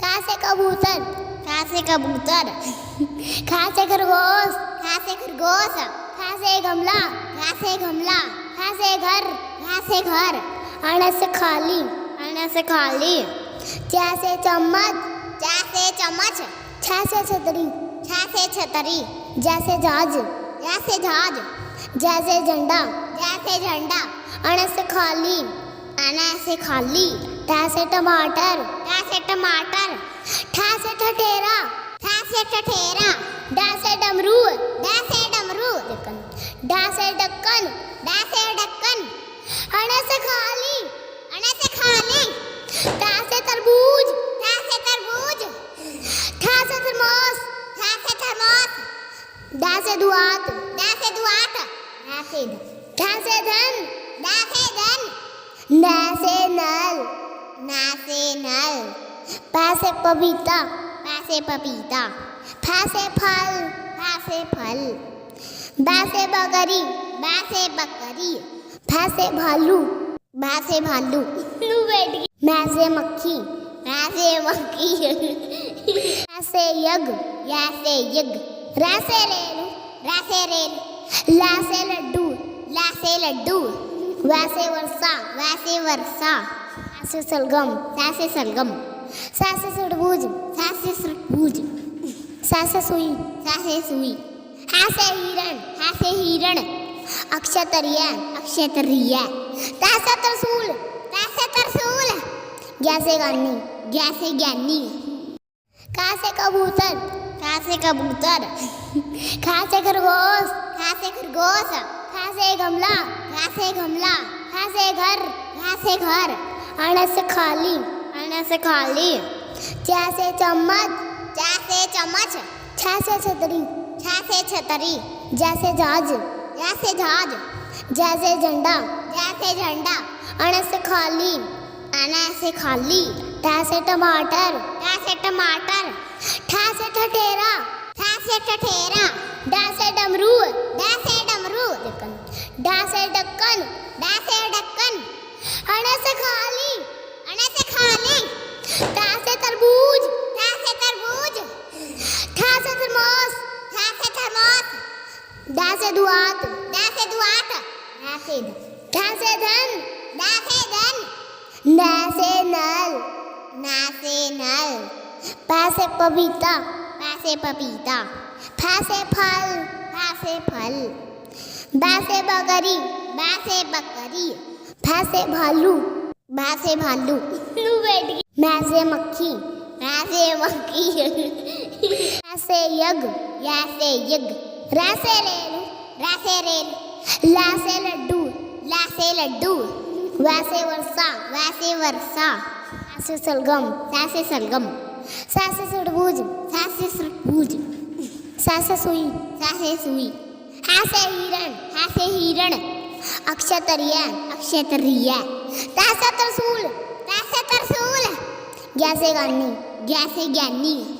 का से कबूतर, का से कबूतर। खा से खरगोश, खा से खरगोश। खा से गमला, खा से गमला। खा से घर, खा से घर। अण से खाली, अण से खाली। चा से चम्मच, चा से चम्मच। छा से छतरी, छा से छतरी। जा से जहाज, जा से जहाज। जा से झंडा, जा से झंडा। अण से खाली, अण से खाली। टा से टमाटर, टा से टमाटर। ठा से ठठेरा, ठा से ठठेरा। डा से डमरू, डा से डमरू। डा से ढक्कन, डा से ढक्कन। अण से खाली, अण से खाली। ता से तरबूज, ता से तरबूज। ठा से थर्मोस, ठा से थर्मोस। डा से दुआत, डा से दुआत। ठा से धन, डा से धन। ना से नल, ना से नल। पा से पपीता, पा से पपीता। फा से फल, फा से फल। बा से बकरी, बा से बकरी। फा से भालू, बा से भालू। मैं से मक्खी, मैं से मक्खी। या से यज्ञ, या से यज्ञ। रा से रेल, रा से रेल। ला से लड्डू, ला से लड्डू। वा से वर्षा, वा से वर्षा। सा से सलगम, सा से सलगम। सा से सड़बूज, सा से सड़बूज। सा से सुई, सा से सुई। हा से हिरण, हा से हिरण। अक्षतरिया, अक्षतरिया। ता से तरसूल, ता से तरसूल। ज्ञा से ज्ञानी, ज्ञा से ज्ञानी। का से कबूतर, का से कबूतर। खा से खरगोश, खा से खरगोश। खा से गमला, खा से गमला। खा से घर, खा से घर। अण से खाली, अण से खाली। चा से चम्मच, चा से चम्मच। छा से छतरी, छा से छतरी। जा से जहाज, जा से जहाज। जा से झंडा, जा से झंडा। अण से खाली, अण से खाली। टा से टमाटर, टा से टमाटर। ठा से ठठेरा, ठा से ठठेरा। डा से डमरू, डा से डमरू। डा से ढक्कन, डा से ढक्कन। अण से खाली, अण से खाली। ता से तरबूज, ता से तरबूज। ठा से थर्मोस, ठा से थर्मोस। डा से दुआत, डा से दुआत। ठा से धन, डा से धन। ना से नल, ना से नल। पा से पपीता, पा से पपीता। फा से फल, फा से फल। बा से बकरी, बा से बकरी। फा से भालू, बा से भालू। मैं से मक्खी, मैं से मक्खी। या से यज्ञ, या से यज्ञ। रा से रेल, रा से रेल। ला से लड्डू, ला से लड्डू। वा से वर्षा, वा से वर्षा। सा से सलगम, सा से सलगम। सा से सड़बूज, सा से सड़बूज। सा से सुई, सा से सुई। हा से हिरण, हा से हिरण। अक्षतरिया, अक्षतरिया। ता से तरसूल, ता से तरसूल। ज्ञा से ज्ञानी, ज्ञा से ज्ञानी।